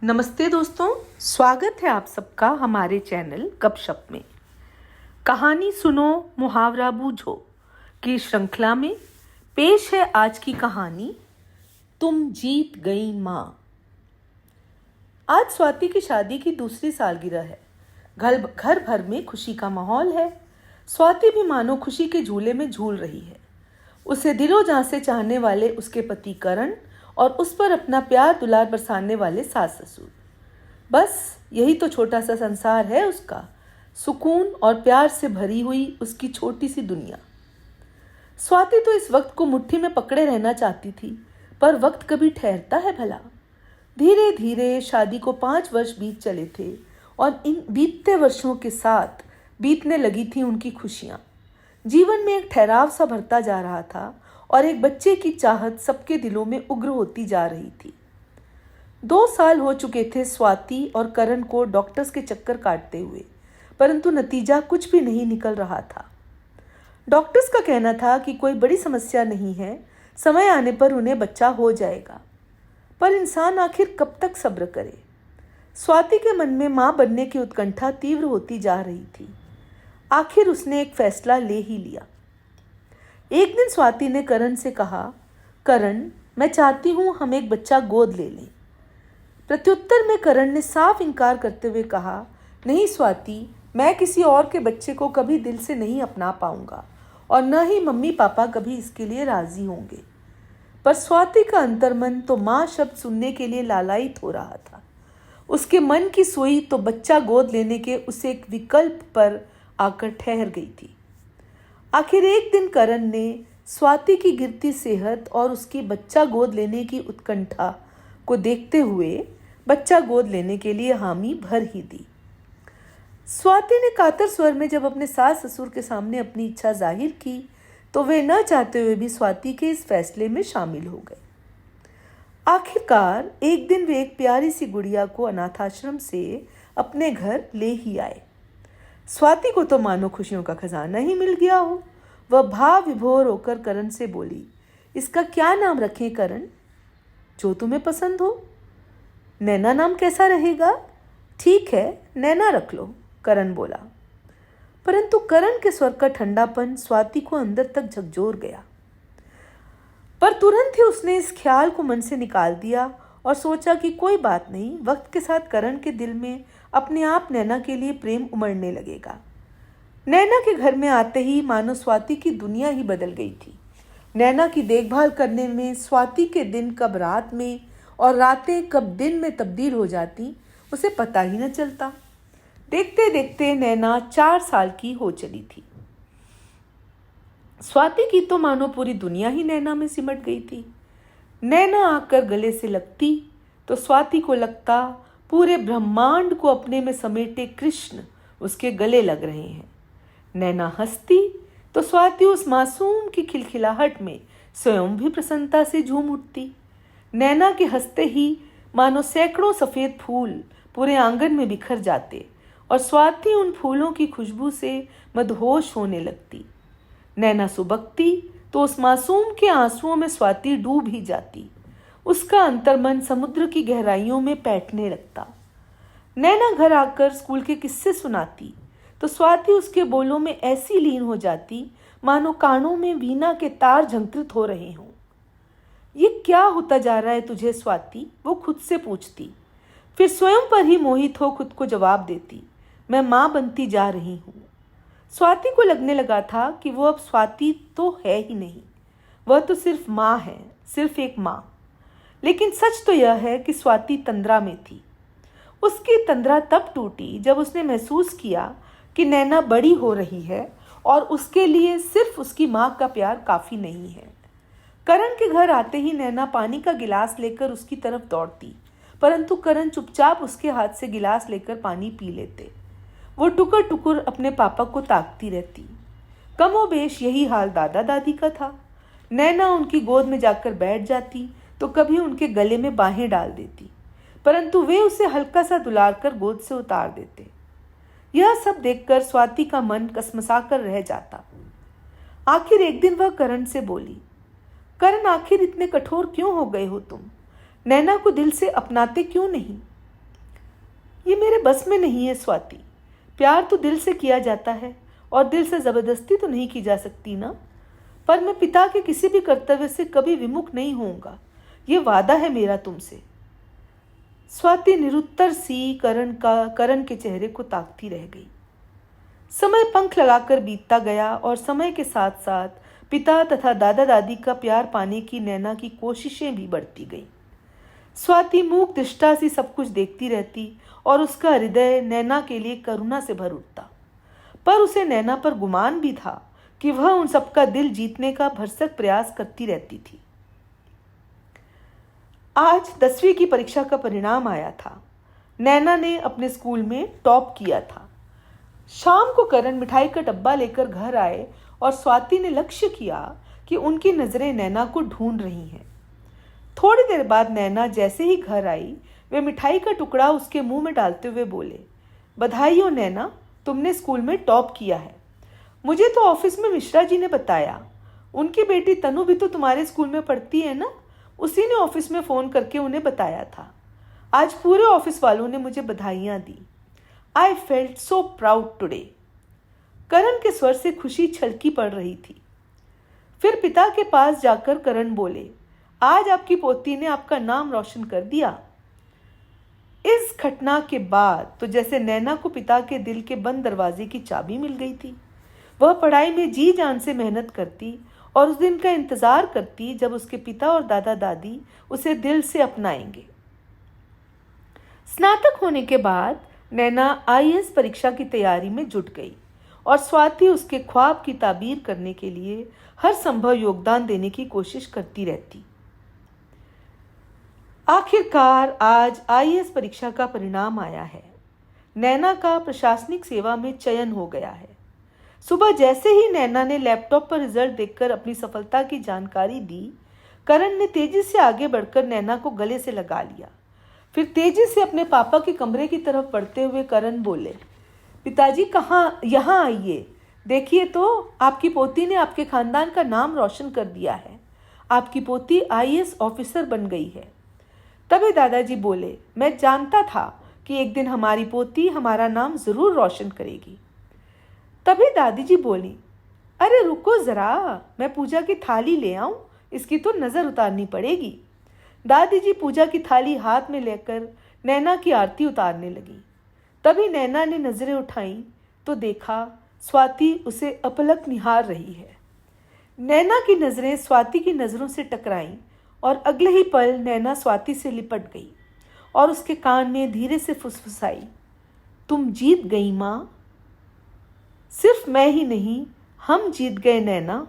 नमस्ते दोस्तों, स्वागत है आप सबका हमारे चैनल गपशप में। कहानी सुनो मुहावरा बूझो की श्रृंखला में पेश है आज की कहानी तुम जीत गई माँ। आज स्वाति की शादी की दूसरी सालगिरह है। घर भर में खुशी का माहौल है। स्वाति भी मानो खुशी के झूले में झूल रही है। उसे दिलो जान से चाहने वाले उसके पति करण और उस पर अपना प्यार दुलार बरसाने वाले सास ससुर। बस यही तो छोटा सा संसार है उसका, सुकून और प्यार से भरी हुई उसकी छोटी सी दुनिया। स्वाति तो इस वक्त को मुट्ठी में पकड़े रहना चाहती थी, पर वक्त कभी ठहरता है भला। धीरे धीरे शादी को 5 वर्ष बीत चले थे और इन बीतते वर्षों के साथ बीतने लगी थी उनकी खुशियां। जीवन में एक ठहराव सा भरता जा रहा था और एक बच्चे की चाहत सबके दिलों में उग्र होती जा रही थी। 2 साल हो चुके थे स्वाति और करण को डॉक्टर्स के चक्कर काटते हुए, परंतु नतीजा कुछ भी नहीं निकल रहा था। डॉक्टर्स का कहना था कि कोई बड़ी समस्या नहीं है, समय आने पर उन्हें बच्चा हो जाएगा। पर इंसान आखिर कब तक सब्र करे। स्वाति के मन में मां बनने की उत्कंठा तीव्र होती जा रही थी। आखिर उसने एक फैसला ले ही लिया। एक दिन स्वाति ने करण से कहा, करण, मैं चाहती हूं हम एक बच्चा गोद ले लें। प्रत्युत्तर में करण ने साफ इनकार करते हुए कहा, नहीं स्वाति, मैं किसी और के बच्चे को कभी दिल से नहीं अपना पाऊंगा और न ही मम्मी पापा कभी इसके लिए राजी होंगे। पर स्वाति का अंतर्मन तो माँ शब्द सुनने के लिए लालायित हो रहा था। उसके मन की सुई तो बच्चा गोद लेने के उसे एक विकल्प पर आकर ठहर गई थी। आखिर एक दिन करण ने स्वाति की गिरती सेहत और उसकी बच्चा गोद लेने की उत्कंठा को देखते हुए बच्चा गोद लेने के लिए हामी भर ही दी। स्वाति ने कातर स्वर में जब अपने सास ससुर के सामने अपनी इच्छा जाहिर की तो वे न चाहते हुए भी स्वाति के इस फैसले में शामिल हो गए। आखिरकार एक दिन वे एक प्यारी सी गुड़िया को अनाथाश्रम से अपने घर ले ही आए। स्वाति को तो मानो खुशियों का खजाना ही मिल गया हो। वह भाव विभोर होकर करण से बोली, इसका क्या नाम रखें करण? जो तुम्हें पसंद हो। नैना नाम कैसा रहेगा? ठीक है, नैना रख लो, करण बोला। परंतु करण के स्वर का ठंडापन स्वाति को अंदर तक झकझोर गया। पर तुरंत ही उसने इस ख्याल को मन से निकाल दिया और सोचा कि कोई बात नहीं, वक्त के साथ करण के दिल में अपने आप नैना के लिए प्रेम उमड़ने लगेगा। नैना के घर में आते ही मानो स्वाति की दुनिया ही बदल गई थी। नैना की देखभाल करने में स्वाति के दिन कब रात में और रातें कब दिन में तब्दील हो जाती उसे पता ही न चलता। देखते देखते नैना 4 साल की हो चली थी। स्वाति की तो मानो पूरी दुनिया ही नैना में सिमट गई थी। नैना आकर गले से लगती तो स्वाति को लगता पूरे ब्रह्मांड को अपने में समेटे कृष्ण उसके गले लग रहे हैं। नैना हंसती तो स्वाति उस मासूम की खिलखिलाहट में स्वयं भी प्रसन्नता से झूम उठती। नैना के हंसते ही मानो सैकड़ों सफ़ेद फूल पूरे आंगन में बिखर जाते और स्वाति उन फूलों की खुशबू से मदहोश होने लगती। नैना सुबकती तो उस मासूम के आंसुओं में स्वाति डूब ही जाती। उसका अंतर्मन समुद्र की गहराइयों में पैठने लगता। नैना घर आकर स्कूल के किस्से सुनाती तो स्वाति उसके बोलों में ऐसी लीन हो जाती मानो कानों में वीणा के तार झंकृत हो रहे हों। ये क्या होता जा रहा है तुझे स्वाति? वो खुद से पूछती। फिर स्वयं पर ही मोहित हो खुद को जवाब देती, मैं माँ बनती जा रही हूँ। स्वाति को लगने लगा था कि वो अब स्वाति तो है ही नहीं, वह तो सिर्फ माँ है, सिर्फ एक माँ। लेकिन सच तो यह है कि स्वाति तंद्रा में थी। उसकी तंद्रा तब टूटी जब उसने महसूस किया कि नैना बड़ी हो रही है और उसके लिए सिर्फ उसकी माँ का प्यार काफ़ी नहीं है। करण के घर आते ही नैना पानी का गिलास लेकर उसकी तरफ दौड़ती, परंतु करण चुपचाप उसके हाथ से गिलास लेकर पानी पी लेते। वो टुकुर टुकुर अपने पापा को ताकती रहती। कमोबेश यही हाल दादा दादी का था। नैना उनकी गोद में जाकर बैठ जाती तो कभी उनके गले में बाहें डाल देती, परंतु वे उसे हल्का सा दुलार कर गोद से उतार देते। यह सब देखकर स्वाति का मन कसमसा कर रह जाता। आखिर एक दिन वह करण से बोली, करण, आखिर इतने कठोर क्यों हो गए हो तुम? नैना को दिल से अपनाते क्यों नहीं? ये मेरे बस में नहीं है स्वाति। प्यार तो दिल से किया जाता है और दिल से जबरदस्ती तो नहीं की जा सकती ना। पर मैं पिता के किसी भी कर्तव्य से कभी विमुख नहीं होऊंगा, ये वादा है मेरा तुमसे। स्वाति निरुत्तर सी करण के चेहरे को ताकती रह गई। समय पंख लगाकर बीतता गया और समय के साथ साथ पिता तथा दादा दादी का प्यार पाने की नैना की कोशिशें भी बढ़ती गईं। स्वाति मूक दृष्टा सी सब कुछ देखती रहती और उसका हृदय नैना के लिए करुणा से भर उठता। पर उसे नैना पर गुमान भी था कि वह उन सबका दिल जीतने का भरसक प्रयास करती रहती थी। आज 10वीं की परीक्षा का परिणाम आया था। नैना ने अपने स्कूल में टॉप किया था। शाम को करण मिठाई का डब्बा लेकर घर आए और स्वाति ने लक्ष्य किया कि उनकी नजरें नैना को ढूंढ रही हैं। थोड़ी देर बाद नैना जैसे ही घर आई, वे मिठाई का टुकड़ा उसके मुंह में डालते हुए बोले, बधाई हो नैना, तुमने स्कूल में टॉप किया है। मुझे तो ऑफिस में मिश्रा जी ने बताया। उनकी बेटी तनु भी तो तुम्हारे स्कूल में पढ़ती है ना, उसी ने ऑफिस में फ़ोन करके उन्हें बताया था। आज पूरे ऑफिस वालों ने मुझे बधाइयाँ दी। I felt so proud today. Karan के स्वर से खुशी छलकी पड़ रही थी। फिर पिता के पास जाकर करण बोले, आज आपकी पोती ने आपका नाम रोशन कर दिया। इस घटना के बाद तो जैसे नैना को पिता के दिल के बंद दरवाजे की चाबी मिल गई थी। वह पढ़ाई में जी जान से मेहनत करती और उस दिन का इंतजार करती जब उसके पिता और दादा दादी उसे दिल से अपनाएंगे। स्नातक होने के बाद नैना आईएएस परीक्षा की तैयारी में जुट गई और स्वाति उसके ख्वाब की ताबीर करने के लिए हर संभव योगदान देने की कोशिश करती रहती। आखिरकार आज आईएएस परीक्षा का परिणाम आया है। नैना का प्रशासनिक सेवा में चयन हो गया है। सुबह जैसे ही नैना ने लैपटॉप पर रिजल्ट देखकर अपनी सफलता की जानकारी दी, करण ने तेजी से आगे बढ़कर नैना को गले से लगा लिया। फिर तेजी से अपने पापा के कमरे की तरफ बढ़ते हुए करण बोले, पिताजी कहाँ, यहाँ आइए, देखिए तो आपकी पोती ने आपके खानदान का नाम रोशन कर दिया है। आपकी पोती आईएएस ऑफिसर बन गई है। तभी दादाजी बोले, मैं जानता था कि एक दिन हमारी पोती हमारा नाम जरूर रोशन करेगी। तभी दादी जी बोली, अरे रुको जरा, मैं पूजा की थाली ले आऊं, इसकी तो नजर उतारनी पड़ेगी। दादी जी पूजा की थाली हाथ में लेकर नैना की आरती उतारने लगी। तभी नैना ने नजरें उठाईं तो देखा स्वाति उसे अपलक निहार रही है। नैना की नजरें स्वाति की नजरों से टकराईं और अगले ही पल नैना स्वाति से लिपट गई और उसके कान में धीरे से फुसफुसाई, तुम जीत गई माँ। सिर्फ मैं ही नहीं, हम जीत गए नैना,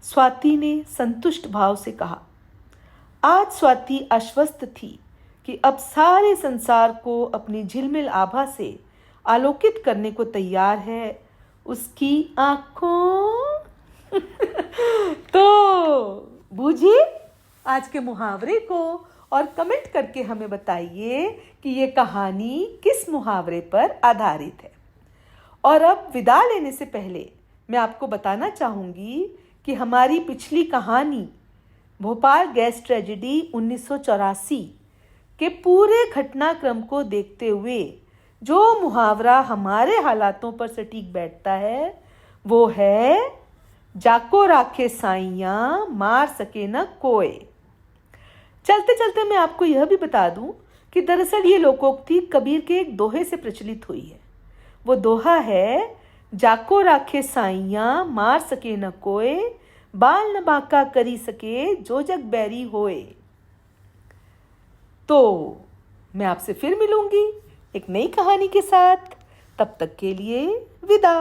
स्वाति ने संतुष्ट भाव से कहा। आज स्वाति आश्वस्त थी कि अब सारे संसार को अपनी झिलमिल आभा से आलोकित करने को तैयार है उसकी आंखों। तो बूझिए आज के मुहावरे को और कमेंट करके हमें बताइए कि ये कहानी किस मुहावरे पर आधारित है। और अब विदा लेने से पहले मैं आपको बताना चाहूँगी कि हमारी पिछली कहानी भोपाल गैस ट्रेजेडी 1984 के पूरे घटनाक्रम को देखते हुए जो मुहावरा हमारे हालातों पर सटीक बैठता है वो है, जाको राखे साइयाँ मार सके न कोय। चलते चलते मैं आपको यह भी बता दूं कि दरअसल ये लोकोक्ति कबीर के एक दोहे से प्रचलित हुई है। वो दोहा है, जाको राखे साइयाँ मार सके न कोय, बाल न बांका करी सके जो जग बैरी होए। तो मैं आपसे फिर मिलूंगी एक नई कहानी के साथ। तब तक के लिए विदा।